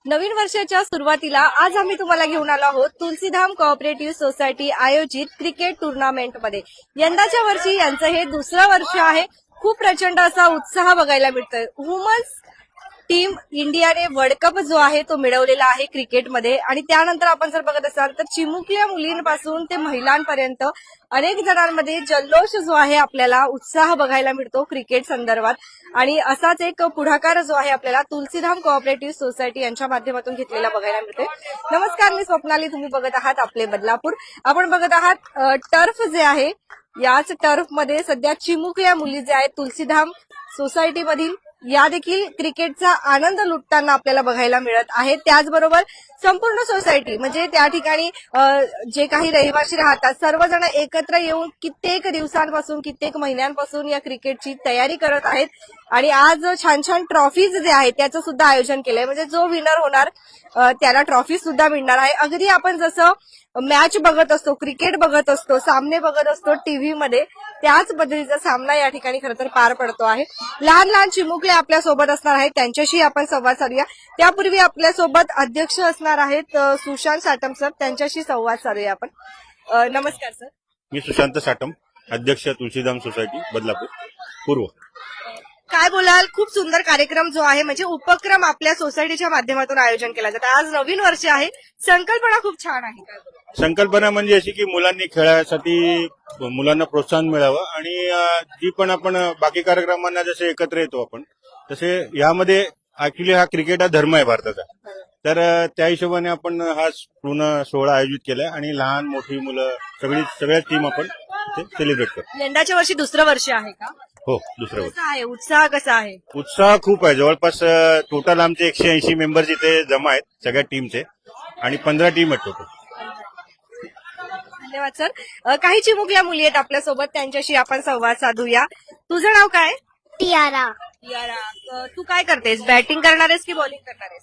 नवीन वर्षाच्या सुरुवातीला आज आम्ही तुम्हाला घेऊन आलो आहोत तुलसीधाम कोऑपरेटिव्ह सोसायटी आयोजित क्रिकेट टुर्नामेंटमध्ये। यंदाच्या वर्षी यांचं हे दुसरं वर्ष आहे। खूप प्रचंड असा उत्साह बघायला मिळतोय। वुमन्स टीम इंडियाने वर्ल्ड कप जो आहे तो मिळवलेला आहे क्रिकेटमध्ये आणि त्यानंतर आपण जर बघत असाल तर चिमुकल्या मुलींपासून ते महिलांपर्यंत अनेक जणांमध्ये जल्लोष जो आहे आपल्याला उत्साह बघायला मिळतो क्रिकेट संदर्भात। आणि असाच एक पुढाकार जो आहे आपल्याला तुलसीधाम कोऑपरेटिव्ह सोसायटी यांच्या माध्यमातून घेतलेला बघायला मिळतोय। नमस्कार, मी स्वप्नाली, तुम्ही बघत आहात आपले बदलापूर। आपण बघत आहात टर्फ जे आहे, याच टर्फमध्ये सध्या चिमुकल्या मुली जे आहेत तुलसीधाम सोसायटी मधील या देखील क्रिकेटचा आनंद लुटताना आपल्याला बघायला मिळत आहे। त्याचबरोबर संपूर्ण सोसायटी म्हणजे त्या ठिकाणी जे काही रहिवासी राहतात सर्वजण एकत्र येऊन कित्येक दिवसांपासून कित्येक महिन्यांपासून या क्रिकेटची तयारी करत आहेत आणि आज छान छान ट्रॉफीज जे आहेत त्याचं सुद्धा आयोजन केलंय। म्हणजे जो विनर होणार त्याला ट्रॉफी सुद्धा मिळणार आहे। अगदी आपण जसं मॅच बघत असतो, क्रिकेट बघत असतो, सामने बघत असतो टीव्ही मध्ये, त्याच पद्धतीचा सामना या ठिकाणी खरं तर पार पडतो आहे। लहान लहान चिमुकले आपल्या सोबत असणार आहेत, त्यांच्याशी आपण संवाद साधूया। त्यापूर्वी आपल्या सोबत अध्यक्ष असणार आहेत सुशांत साटम सर, त्यांच्याशी संवाद साधूया आपण। नमस्कार सर। मी सुशांत साटम, अध्यक्ष तुलसीधाम सोसायटी बदलापूर पूर्व। काय बोलाल, खूप सुंदर कार्यक्रम जो आहे म्हणजे उपक्रम आपल्या सोसायटीच्या माध्यमातून आयोजन केला जातं। आज नवीन वर्ष आहे, संकल्पना खूप छान आहे। काय बोलाल? संकल्पना म्हणजे अशी की मुलांनी खेळासाठी मुलांना प्रोत्साहन मिळावं आणि जी पण आपण बाकी कार्यक्रमांना जसे एकत्र येतो आपण तसे यामध्ये ऍक्च्युली हा क्रिकेट हा धर्म आहे भारताचा, तर त्या हिशोबाने आपण हा पूर्ण सोहळा आयोजित केलाय आणि लहान मोठी मुलं सगळ्या टीम आपण सेलिब्रेट करतो। यंदाच्या वर्षी दुसरं वर्ष आहे का? हो, दुसरं वर्ष। कसा आहे उत्साह, कसा आहे? उत्साह खूप आहे। जवळपास टोटल आमचे 180 मेंबर्स इथे जमा आहेत सगळ्या टीमचे आणि 15 टीम आहेत टोटल। धन्यवाद सर। काही चिमुकल्या मुली आहेत आपल्यासोबत, त्यांच्याशी आपण संवाद साधूया। तुझं नाव काय? टियारा। यारा, तू काय करतेस? बॅटिंग करणार आहेस की बॉलिंग करणार आहेस?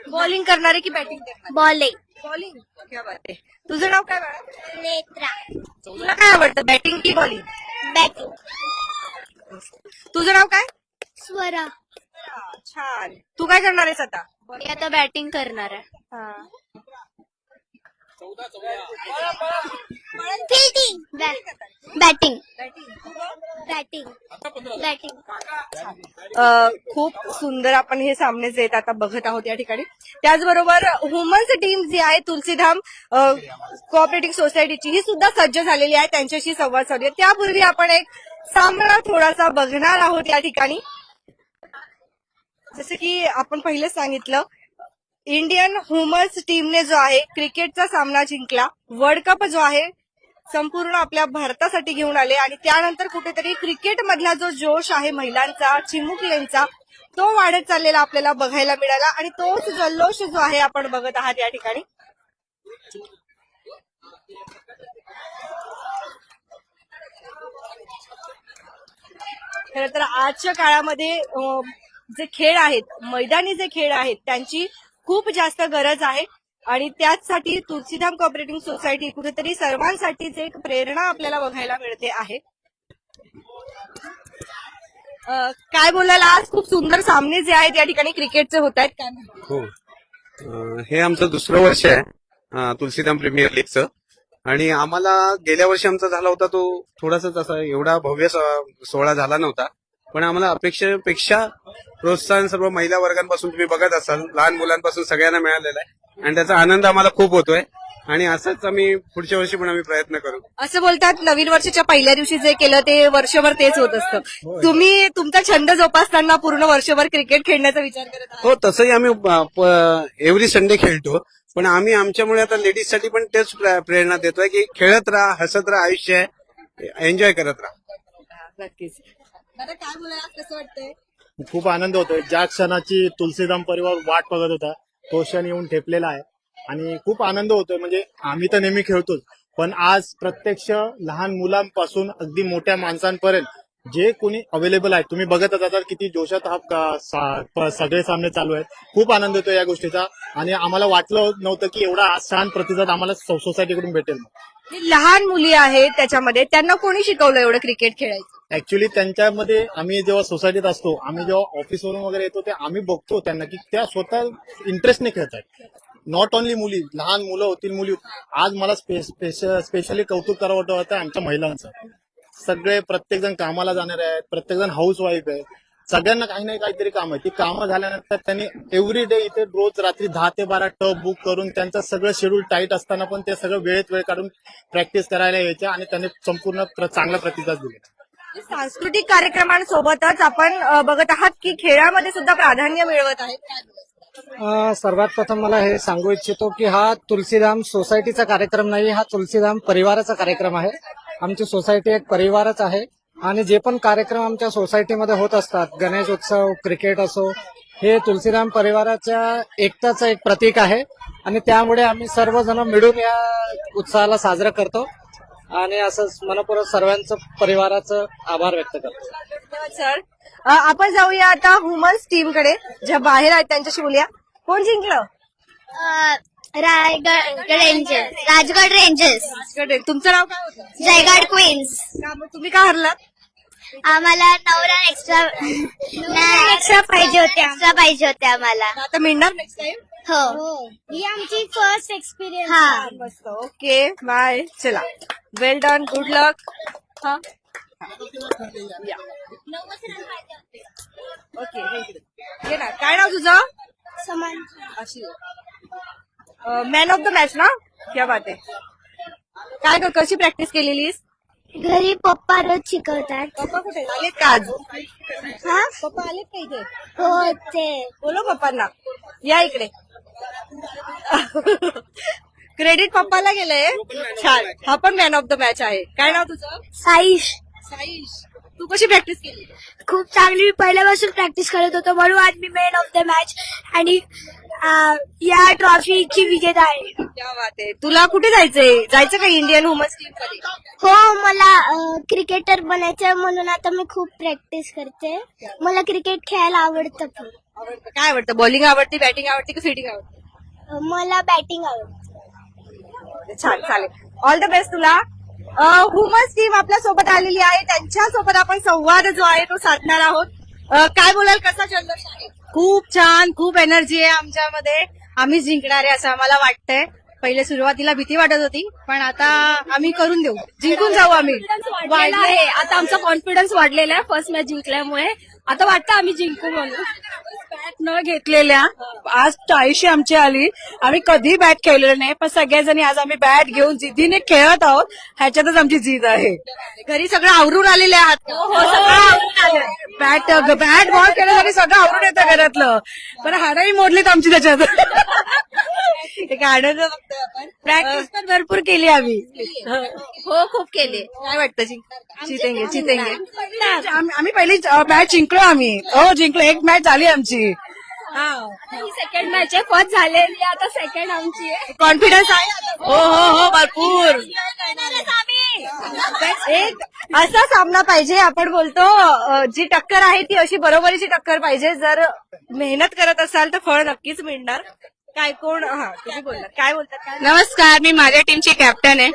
बॉलिंग करणार आहे की बॅटिंग करणार? बॉलिंग। बॉलिंग, क्या बात आहे। तुझं नाव काय बाळा? नेत्रा। तुला काय आवडतं, बॅटिंग की बॉलिंग? बॅटिंग। तुझं नाव काय? स्वरा। छान। तू काय करणार आहेस आता? मी आता बॅटिंग करणार आहे। फिल्डिंग। बॅटिंग। बॅटिंग। बॅटिंग। खूप सुंदर आपण हे सामने जे आहेत आता बघत आहोत या ठिकाणी। त्याचबरोबर वुमन्स टीम जी आहे तुलसीधाम कोऑपरेटिव्ह सोसायटीची ही सुद्धा सज्ज झालेली आहे, त्यांच्याशी संवाद साधूया। त्यापूर्वी आपण एक सामना थोडासा बघणार आहोत या ठिकाणी। जसं की आपण पहिलेच सांगितलं, इंडियन वुमन्स टीमने जो आहे क्रिकेटचा सामना जिंकला, वर्ल्ड कप जो आहे संपूर्ण आपल्या भारतासाठी घेऊन आले आणि त्यानंतर कुठेतरी क्रिकेट मधला जो जोश आहे महिलांचा, चिमुकल्यांचा, तो वाढत चाललेला आपल्याला बघायला मिळाला आणि तोच जल्लोष जो आहे आपण बघत आहात या ठिकाणी। खरं तर आजच्या काळामध्ये जे खेळ आहेत, मैदानी जे खेळ आहेत त्यांची खूप जास्त गरज आहे आणि त्याचसाठी तुलसीधाम कोऑपरेटिव्ह सोसायटी कुठेतरी सर्वांसाठीच एक प्रेरणा आपल्याला बघायला मिळते आहे। काय बोलायला, आज खूप सुंदर सामने जे आहेत या ठिकाणी क्रिकेटचे होत आहेत, काय म्हणता? हो, हे आमचं दुसरं वर्ष आहे तुलसीधाम प्रीमियर लीगचं आणि आम्हाला गेल्या वर्षी आमचा झाला होता तो थोडासा तसा एवढा भव्य सोहळा झाला नव्हता, पण आम्हाला अपेक्षेपेक्षा प्रोत्साहन सर्व महिला वर्गांपासून तुम्ही बघत असाल, लहान मुलांपासून सगळ्यांना मिळालेला आहे आणि त्याचा आनंद आम्हाला खूप होतोय आणि असंच आम्ही पुढच्या वर्षी पण आम्ही प्रयत्न करू। असं बोलतात नवीन वर्षाच्या पहिल्या दिवशी जे केलं ते वर्षभर तेच होत असतं। तुम्ही तुमचा छंद जोपासताना पूर्ण वर्षभर क्रिकेट खेळण्याचा विचार करत आहात? हो, तसंही आम्ही एव्हरी संडे खेळतो, पण आम्ही आमच्यामुळे आता लेडीजसाठी पण तेच प्रेरणा देतोय की खेळत राहा, हसत राहा, आयुष्य आहे, एन्जॉय करत राहा। नक्कीच। आता काय बोलायला, कसं वाटतंय? खूप आनंद होतोय। ज्या क्षणाची तुलसीधाम परिवार वाट बघत होता तो क्षण येऊन ठेपलेला आहे आणि खूप आनंद होतोय। म्हणजे आम्ही तर नेहमी खेळतोच, पण आज प्रत्यक्ष लहान मुलांपासून अगदी मोठ्या माणसांपर्यंत जे कोणी अवेलेबल आहे, तुम्ही बघतच आता किती जोशात हा सगळे सामने चालू आहेत। खूप आनंद होतो या गोष्टीचा आणि आम्हाला वाटलं नव्हतं की एवढा छान प्रतिसाद आम्हाला सोसायटीकडून भेटेल। लहान मुली आहेत त्याच्यामध्ये, त्यांना कोणी शिकवलं एवढं क्रिकेट खेळायचं? ऍक्च्युली त्यांच्यामध्ये आम्ही जेव्हा सोसायटीत असतो, आम्ही जेव्हा ऑफिसवरून वगैरे येतो, ते आम्ही बघतो त्यांना की त्या स्वतः इंटरेस्टने खेळत आहेत. नॉट ओनली मुली, लहान मुलं होतील, मुली. आज मला स्पेशली कौतुक करावं वाटतं आमच्या महिलांचं. सगळे प्रत्येक जण कामाला जाणारे आहेत, प्रत्येक जण हाऊस वाईफ आहे, सगळ्यांना काही नाही काहीतरी काम आहे. ती कामं झाल्यानंतर त्यांनी एव्हरी डे इथे रोज रात्री 10 ते 12 टब बुक करून त्यांचं सगळं शेड्यूल टाईट असताना पण ते सगळं वेळेत वेळ काढून प्रॅक्टिस करायला यायच्या आणि त्यांनी संपूर्ण चांगला प्रतिसाद दिला. सांस्कृतिक कार्यक्रमांसोबतच आपण बघत आहात की खेळामध्ये सुद्धा प्राधान्य मिळवत आहेत. सर्वात प्रथम मला हे सांगू इच्छितो की हा तुलसीधाम सोसायटीचा कार्यक्रम नाही, हा तुलसीधाम परिवाराचा कार्यक्रम आहे. आमची सोसायटी एक परिवारच आहे आणि जे पण कार्यक्रम आमच्या सोसायटीमध्ये होत असतात, गणेश उत्सव, क्रिकेट असो, हे तुलसीधाम परिवाराच्या एकताचं एक प्रतीक आहे आणि त्यामुळे आम्ही सर्वजण मिळून या उत्सवाला साजरा करतो आणि असंच मनपूर्वक सर्वांचं परिवाराचं आभार व्यक्त करतो. धन्यवाद सर. आपण जाऊया आता वुमन्स टीम कडे, ज्या बाहेर आहेत त्यांच्याशी बोलूया. कोण जिंकलं? राजगड रेंजर्स, तुमचं नाव काय होतं? जयगड क्वीन्स. तुम्ही का हरलात? आम्हाला 9 रन एक्स्ट्रा पाहिजे होते आम्हाला. आता मिळणार नेक्स्ट टाइम. हो, ही आमची फर्स्ट एक्सपिरियन्स. हा, मस्त. Okay, bye. चला, वेल डन, गुड लक. हा, ओके. ये ना, काय नाव तुझं? समान. मॅन ऑफ द मॅच ना? क्या बात आहे. काय ग, कशी प्रॅक्टिस केलेलीस? घरी पप्पा रोज शिकवतात. पप्पा कुठे आलेत का आज? हा, पप्पा आलेत का इथे? हो, ते बोलो पप्पांना, या इकडे. क्रेडिट पप्पाला गेलंय. छान. हा पण मॅन ऑफ द मॅच आहे. काय नाव तुझं? साईश. साईश. तू कशी प्रॅक्टिस केली? खूप चांगली. मी पहिल्यापासून प्रॅक्टिस करत होतो, म्हणून आज मी मॅन ऑफ द मॅच आणि या ट्रॉफीची विजेता आहे. क्या बात आहे. तुला कुठे जायचं का इंडियन वुमन्स टीम मध्ये? हो, मला क्रिकेटर बनायचं म्हणून आता मी खूप प्रॅक्टिस करते. मला क्रिकेट खेळायला आवडतं पण. काय आवडतं? बॉलिंग आवडते, बॅटिंग आवडते की फिल्डिंग आवडते? मला बॅटिंग आवडतं. छान, चालेल. ऑल द बेस्ट तुला. वुमन्स टीम आपल्या सोबत आलेली आहे, त्यांच्या सोबत आपण संवाद जो आहे तो साधणार आहोत. काय बोलाल, कसा जल्लोष आहे? खूप छान, खूप एनर्जी आहे आमच्यामध्ये. आम्ही जिंकणार आहे असं आम्हाला वाटतंय. पहिले सुरुवातीला भीती वाटत होती, पण आता आम्ही करून देऊ, जिंकून जाऊ आम्ही. वाढला आहे आता आमचा कॉन्फिडन्स वाढलेला आहे फर्स्ट मॅच जिंकल्यामुळे. आता वाटतं आम्ही जिंकू म्हणून. बॅट न घेतलेल्या आज 40 आमची आली. आम्ही कधी बॅट खेळलेलं नाही, पण सगळ्याजणी आज आम्ही बॅट घेऊन जिद्दीने खेळत आहोत. ह्याच्यातच आमची जिद आहे. घरी सगळं आवरून आलेले आहात का? हो, सगळं आवरून आलं. बॅट बॉल केलं तरी सगळं आवरून येतं घरातलं, पण हाडही मोडलीत आमची त्याच्यात. एक आनंद बघतोय आपण. प्रॅक्टिस पण भरपूर केली आम्ही. हो, खूप केले. काय वाटतं जिंकेंगे? आम्ही पहिली मॅच जिंकलो आम्ही. हो, जिंकलो. एक मॅच झाली आमची. सेकंड मॅच आहे, फर्स्ट झालेली, आता सेकंड आमची आहे. कॉन्फिडन्स आहे? हो, भरपूर. एक असा सामना पाहिजे. आपण बोलतो जी टक्कर आहे ती अशी बरोबरीची टक्कर पाहिजे. जर मेहनत करत असाल तर फळ नक्कीच मिळणार. काय कोण? हा, तुम्ही बोलला. काय बोलतात? काय? नमस्कार, मी माझ्या टीमची कॅप्टन आहे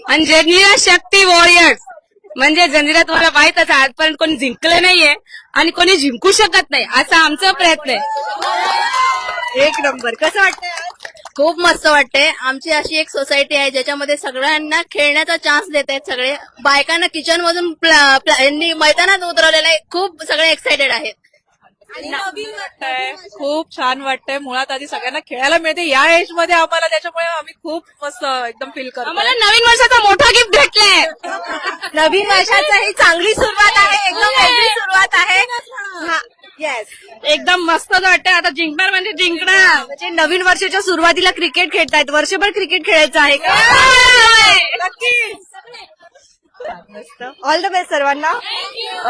आणि जंजिरा शक्ती वॉरियर्स. म्हणजे जंजिरा तुम्हाला माहितच आहे, आजपर्यंत कोणी जिंकलं नाहीये आणि कोणी जिंकू शकत नाही, असा आमचा प्रयत्न आहे. एक नंबर. कसं वाटतंय? खूप मस्त वाटतंय. आमची अशी एक सोसायटी आहे ज्याच्यामध्ये सगळ्यांना खेळण्याचा चान्स देत आहेत. सगळे बायकांना किचन मधून मैदानात उतरवलेलं आहे. खूप सगळे एक्साइटेड आहेत. खूप छान वाटतंय. मुळात आधी सगळ्यांना खेळायला मिळते या एज मध्ये आम्हाला, त्याच्यामुळे आम्ही खूप मस्त एकदम फील करतो. आम्हाला नवीन वर्षाचा मोठा गिफ्ट भेटलाय. नवीन वर्षाचा ही चांगली सुरुवात आहे, एकदम वेगळी सुरुवात आहे. येस, एकदम मस्त वाटतंय. आता जिंकणार म्हणजे जिंकणार. म्हणजे नवीन वर्षाच्या सुरुवातीला क्रिकेट खेळतायत. वर्षभर क्रिकेट खेळायचं आहे का? ऑल द बेस्ट सर्वांना.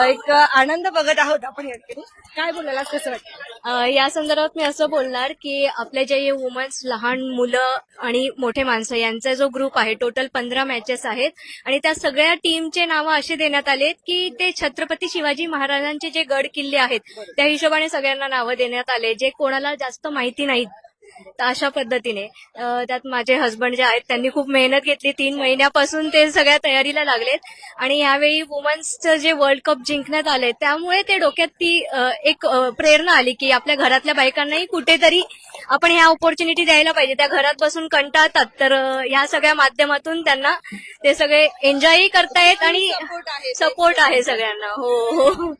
एक आनंद बघत आहोत आपण याकडे. काय बोलायला कसं वाटतं? या संदर्भात मी असं बोलणार की आपले जे वुमन्स, लहान मुलं आणि मोठे माणसं यांचा जो ग्रुप आहे, टोटल 15 मॅचेस आहेत आणि त्या सगळ्या टीमचे नावं असे देण्यात आलेत की ते छत्रपती शिवाजी महाराजांचे जे गड किल्ले आहेत त्या हिशोबाने सगळ्यांना नावं देण्यात आले, जे कोणाला जास्त माहिती नाहीत. तर अशा पद्धतीने त्यात माझे हस्बंड जे आहेत त्यांनी खूप मेहनत घेतली. 3 महिन्यापासून ते सगळ्या तयारीला लागलेत आणि यावेळी वुमन्सचं जे वर्ल्ड कप जिंकण्यात आले त्यामुळे ते डोक्यात ती एक प्रेरणा आली की आपल्या घरातल्या बायकांनाही कुठेतरी आपण ह्या ऑपॉर्च्युनिटी द्यायला पाहिजे. त्या घरात बसून कंटाळतात, तर ह्या सगळ्या माध्यमातून त्यांना ते सगळे एन्जॉयही करतायत आणि सपोर्ट आहे सगळ्यांना. हो हो.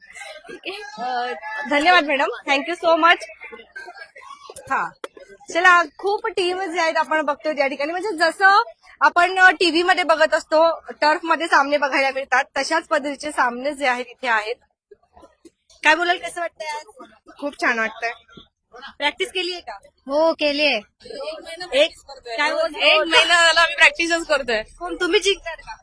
धन्यवाद मॅडम, थँक्यू सो मच. हा चला, खूप टीम जे आहेत आपण बघतो त्या ठिकाणी, म्हणजे जसं आपण टीव्ही मध्ये बघत असतो टर्फ मध्ये सामने बघायला मिळतात तशाच पद्धतीचे सामने जे आहेत इथे आहेत. काय बोलाल, कसं वाटतंय आज? खूप छान वाटतंय. प्रॅक्टिस केली आहे का? हो केलीये. एक काय एक महिना झाला आम्ही प्रॅक्टिसच करतोय. कोण तुम्ही जिंकणार का?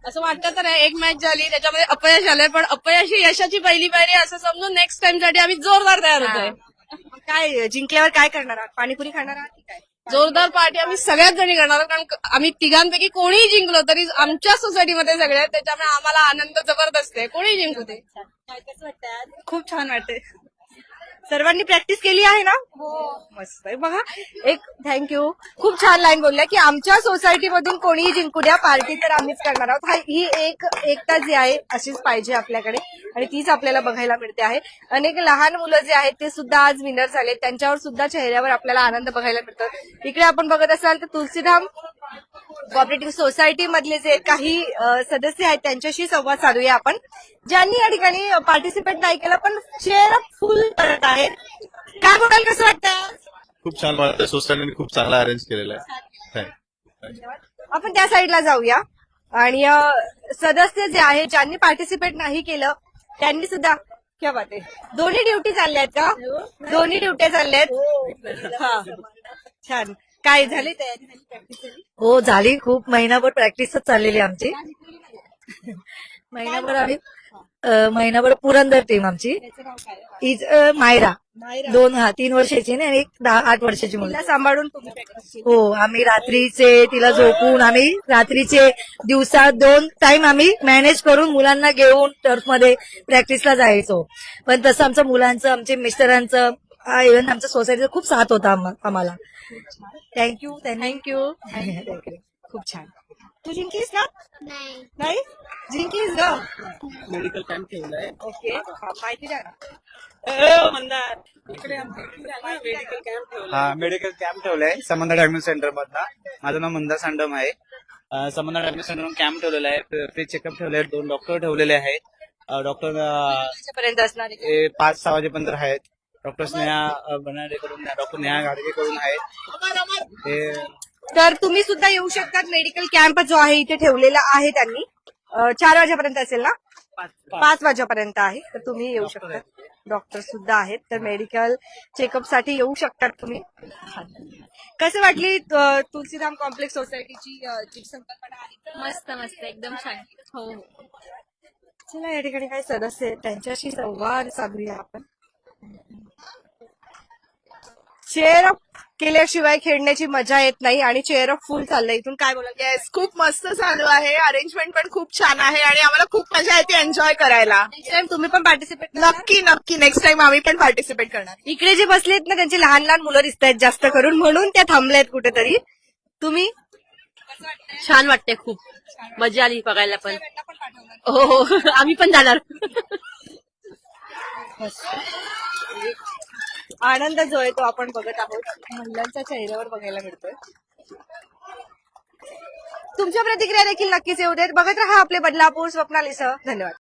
असं वाटतं तर एक मॅच झाली त्याच्यामध्ये अपयश आलंय, पण अपयश ही यशाची पहिली पायरी असं समजून नेक्स्ट टाइम साठी आम्ही जोरदार तयार होतोय. काय जिंकल्यावर काय करणार आहात? पाणीपुरी खाणार आहात की काय? जोरदार पार्टी आम्ही सगळ्याच जणी करणार आहोत, कारण आम्ही तिघांपैकी कोणीही जिंकलो तरी आमच्या सोसायटीमध्ये सगळे आहेत, त्याच्यामुळे आम्हाला आनंद जबरदस्त आहे. कोणी जिंकू ते. काय कसं वाटतंय आज? खूप छान वाटतंय. सर्वांनी प्रॅक्टिस केली आहे ना? हो, मस्त आहे. बघा, एक थँक्यू, खूप छान लाईन बोलल्या की आमच्या सोसायटीमधून कोणीही जिंकू द्या, पार्टी तर आम्हीच करणार आहोत. ही एकता जी आहे अशीच पाहिजे आपल्याकडे आणि तीच आपल्याला बघायला मिळते आहे. अनेक लहान मुलं जे आहेत ते सुद्धा आज विनर झाले, त्यांच्यावर सुद्धा चेहऱ्यावर आपल्याला आनंद बघायला मिळतो. इकडे आपण बघत असाल तर तुलसीधाम कोऑपरेटिव्ह सोसायटी मधले जे काही सदस्य आहेत त्यांच्याशी संवाद साधूया आपण, ज्यांनी या ठिकाणी पार्टिसिपेट नाही केलं पण चेअर अप फुल करत आहेत. काय बोलाल, कसं वाटतं? खूप छान वाटतं. सोसायटीने खूप चांगला अरेंज केलेला आहे. आपण त्या साईडला जाऊया आणि सदस्य जे आहेत ज्यांनी पार्टिसिपेट नाही केलं त्यांनी सुद्धा, क्या बात आहे, दोन्ही ड्युटी चालल्या आहेत का? दोन्ही ड्युट्या चालल्या आहेत. हा, छान. काय झाली तयारी, झाली प्रॅक्टिस झाली? हो झाली. खूप महिनाभर प्रॅक्टिसच चाललेली आमची. महिनाभर पुरंदर टीम आमची. इज मायरा 3 वर्षाची आणि एक 8 वर्षाची मुलं. तिला सांभाळून तुम्ही practice केली. हो, आम्ही रात्रीचे तिला झोपून आम्ही रात्रीचे दिवसात 2 टाइम आम्ही मॅनेज करून मुलांना घेऊन टर्फमध्ये प्रॅक्टिसला जायचो. पण तसं आमच्या मुलांचं, आमच्या मिस्टरांचं, इव्हन आमच्या सोसायटीचा खूप साथ होता आम्हाला. थँक्यू. खूप छान. तू जिंकलीस ना? नाही जिंकलीस ग. मेडिकल कॅम्प ठेवलाय. ओके, माहिती द्या ना. हा, मेडिकल कॅम्प ठेवलाय समंदा डायग्नोस सेंटर मधला. माझं नाव मंदा सांडम आहे. समंदा डायग्नोस सेंटर कॅम्प ठेवलेला आहे. फ्री चेकअप ठेवले आहेत. 2 डॉक्टर ठेवलेले आहेत. डॉक्टर पर्यंत असणार आहे. 5-6 वाजेपर्यंत आहेत. डॉक्टर स्नेहा बनाडे कडून, डॉक्टर नेहा गाडगे कडून आहेत. तर तुम्ही सुद्धा येऊ शकतात. मेडिकल कॅम्प जो आहे इथे ठेवलेला आहे त्यांनी 4 वाजेपर्यंत असेल ना? 5 वाजेपर्यंत आहे, तर तुम्ही येऊ शकता. डॉक्टर सुद्धा आहेत, तर मेडिकल चेकअप साठी येऊ शकतात तुम्ही. कसं वाटली तुलसीधाम कॉम्प्लेक्स सोसायटीची जी संकल्पना आहे? मस्त मस्त, एकदम छान. हो हो. चला, या ठिकाणी काही सदस्य आहेत त्यांच्याशी संवाद साधूया आपण. चेअर अप केल्याशिवाय खेळण्याची मजा येत नाही आणि चेअर अप फुल चाललंय. इथून काय बोलाल? येस, खूप मस्त चालू आहे. अरेंजमेंट पण खूप छान आहे आणि आम्हाला खूप मजा येते एन्जॉय करायला. नेक्स्ट टाइम तुम्ही पण पार्टिसिपेट नक्की नेक्स्ट टाइम आम्ही पण पार्टिसिपेट करणार. इकडे जे बसलेत ना त्यांची लहान लहान मुलं दिसत आहेत जास्त करून, म्हणून त्या थांबल्यात कुठेतरी. तुम्ही? छान वाटते, खूप मजा आली बघायला पण. हो, आम्ही पण जाणार. आनंद जो आहे तो आपण बघत आहोत, महिलांच्या चेहऱ्यावर बघायला मिळतोय. तुमच्या प्रतिक्रिया देखील नक्कीच येऊ देत. बघत रहा आपले बदलापूर स्वप्नालीसह. धन्यवाद.